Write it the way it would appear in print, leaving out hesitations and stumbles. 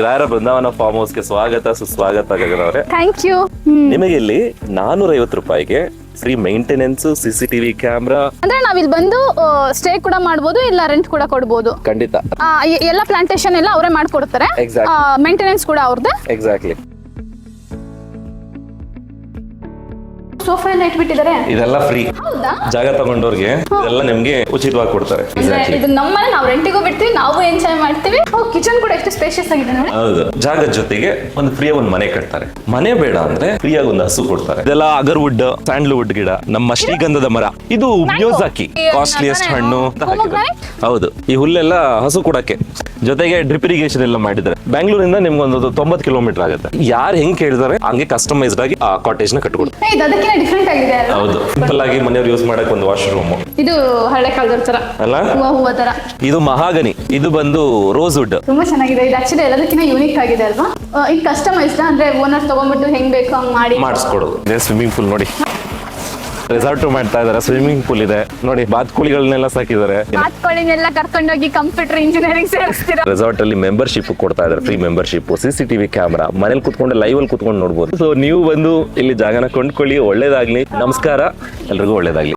ರಾಯರ ಬೃಂದಾವನ ಫಾರ್ಮ್ ಹೌಸ್ಗೆ ಸ್ವಾಗತ ಸುಸ್ವಾಗತ ಗಗನ ಅವರೇ. Thank you. ನಿಮಗೆ ಇಲ್ಲಿ 450 ರೂಪಾಯಿಗೆ ಫ್ರೀ ಮೇಂಟೆನೆನ್ಸ್, CCTV ಕ್ಯಾಮ್ರಾ. ಅಂದ್ರೆ ನಾವಿಲ್ಲಿ ಬಂದು ಸ್ಟೇ ಕೂಡ ಮಾಡ್ಬೋದು, ಇಲ್ಲ ರೆಂಟ್ ಕೂಡ ಕೊಡ್ಬೋದು. ಖಂಡಿತ ಎಲ್ಲ ಪ್ಲಾಂಟೇಶನ್ ಎಲ್ಲ ಅವರೇ ಮಾಡ್ಕೊಡ್ತಾರೆ. ಮೇಂಟೆನೆನ್ಸ್ ಕೂಡ ಅವ್ರದ್ದು. ಎಕ್ಸಾಕ್ಟ್ಲಿ. ಸೋಫಾ ಎಲ್ಲ ಇಟ್ಬಿಟ್ಟಿದ್ದಾರೆ. ಇದೆಲ್ಲ ಫ್ರೀ. ಹೌದಾ? ಜಾಗ ತಗೊಂಡವ್ರಿಗೆ ಇದೆಲ್ಲ ನಿಮ್ಗೆ ಉಚಿತವಾಗಿ ಕೊಡ್ತಾರೆ. ಇದು ನಮ್ಮನೆ, ನಾವು ರೆಂಟಿಗೂ ಬಿಡ್ತೀವಿ, ನಾವು ಎಂಜಾಯ್ ಮಾಡ್ತೀವಿ. ಕಿಚನ್ ಕೂಡ ಎಷ್ಟು ಸ್ಪೇಷಿಯಸ್ ಆಗಿದೆ ನೋಡಿ. ಹೌದು. ಜಾಗದ ಜೊತೆಗೆ ಒಂದು ಫ್ರೀ ಒಂದು ಮನೆ ಕಟ್ತಾರೆ. ಮನೆ ಬೇಡ ಅಂದ್ರೆ ಫ್ರೀಯಾಗಿ ಒಂದು ಹಸು ಕೊಡ್ತಾರೆ. ಇದೆಲ್ಲ ಅಗರ್ವುಡ್, ಸ್ಯಾಂಡಲ್ವುಡ್ ಗಿಡ, ನಮ್ಮ ಶ್ರೀಗಂಧದ ಮರ. ಇದು ಮಿಯೋಜಾಕಿ, ಕಾಸ್ಟ್ಲಿಯಸ್ಟ್ ಹಣ್ಣು ಅಂತ ಹಾಕಿದ್ದಾರೆ. ಹೌದು. ಈ ಹುಲ್ಲೆಲ್ಲ ಹಸು ಕೊಡಕ್ಕೆ, ಜೊತೆಗೆ ಡ್ರಿಪ್ ಇರಿಗೇಷನ್ ಎಲ್ಲ ಮಾಡಿದ್ದಾರೆ. ಬ್ಯಾಂಗ್ಳೂರಿಂದ ನಿಮ್ಗೊಂದು 90 ಕಿಲೋಮೀಟರ್ ಆಗುತ್ತೆ. ಯಾರು ಹೆಂಗ್ ಕೇಳಿದಾರೆ ಹಂಗೆ ಕಸ್ಟಮೈಸ್ಡ್ ಆಗಿ ಆ ಕಾಟೇಜ್ ನ ಕಟ್ಕೊಡ್ತಾರೆ. ಅದಕ್ಕಿಂತ ಡಿಫ್ರೆಂಟ್ ಆಗಿದೆ ಅಲ್ವಾ? ಹೌದು. ಸಿಂಪಲ್ ಆಗಿ ಮನೆಯವ್ರು ಯೂಸ್ ಮಾಡಕ್ ಒಂದು ವಾಶ್ರೂಮ್. ಇದು ಹಳೆ ಕಾಲದ ತರ ಅಲ್ಲ, ಹೂವ ತರ. ಇದು ಮಹಾಗನಿ, ಇದು ಬಂದು ರೋಸ್ ವುಡ್. ತುಂಬಾ ಚೆನ್ನಾಗಿದೆ. ಇದು ಆಕ್ಚುಲಿ ಎಲ್ಲದಕ್ಕಿಂತ ಯೂನಿಕ್ ಆಗಿದೆ ಅಲ್ವಾ? ಇದು ಕಸ್ಟಮೈಸ್ಡ್ ಅಂದ್ರೆ ಓನರ್ ತಗೊಂಡ್ಬಿಟ್ಟು ಹೆಂಗ್ ಬೇಕು ಹಂಗ್ ಮಾಡಿ ಮಾಡಿಸ್ಕೊಡೋದು. ಸ್ವಿಮ್ಮಿಂಗ್ ಪೂಲ್ ನೋಡಿ, ರೆಸಾರ್ಟ್ ಮಾಡ್ತಾ ಇದಾರೆ. ಸ್ವಿಮ್ಮಿಂಗ್ ಪೂಲ್ ಇದೆ ನೋಡಿ, ಬಾತ್ಕೋಳಿಗಳನ್ನೆಲ್ಲ ಸಾಕಿದ್ದಾರೆ. ಬಾತ್ಕೋಳಿನೆಲ್ಲ ಕರ್ಕೊಂಡೋಗಿ ಕಂಪ್ಯೂಟರ್ ಇಂಜಿನಿಯರಿಂಗ್ ಸೇರಿಸ್ತೀರಾ. ರೆಸಾರ್ಟ್ ಅಲ್ಲಿ ಮೆಂಬರ್ಶಿಪ್ ಕೊಡ್ತಾ ಇದಾರೆ, ಫ್ರೀ ಮೆಂಬರ್ಶಿಪ್, CCTV ಕ್ಯಾಮ್ರಾ, ಮನೇಲಿ ಕುತ್ಕೊಂಡು ಲೈವ್ ಅಲ್ಲಿ ಕುತ್ಕೊಂಡು ನೋಡ್ಬೋದು. ಸೊ ನೀವು ಬಂದು ಇಲ್ಲಿ ಜಾಗನ ಕೊಂಡ್ಕೊಳ್ಳಿ. ಒಳ್ಳೇದಾಗ್ಲಿ. ನಮಸ್ಕಾರ, ಎಲ್ರಿಗೂ ಒಳ್ಳೇದಾಗ್ಲಿ.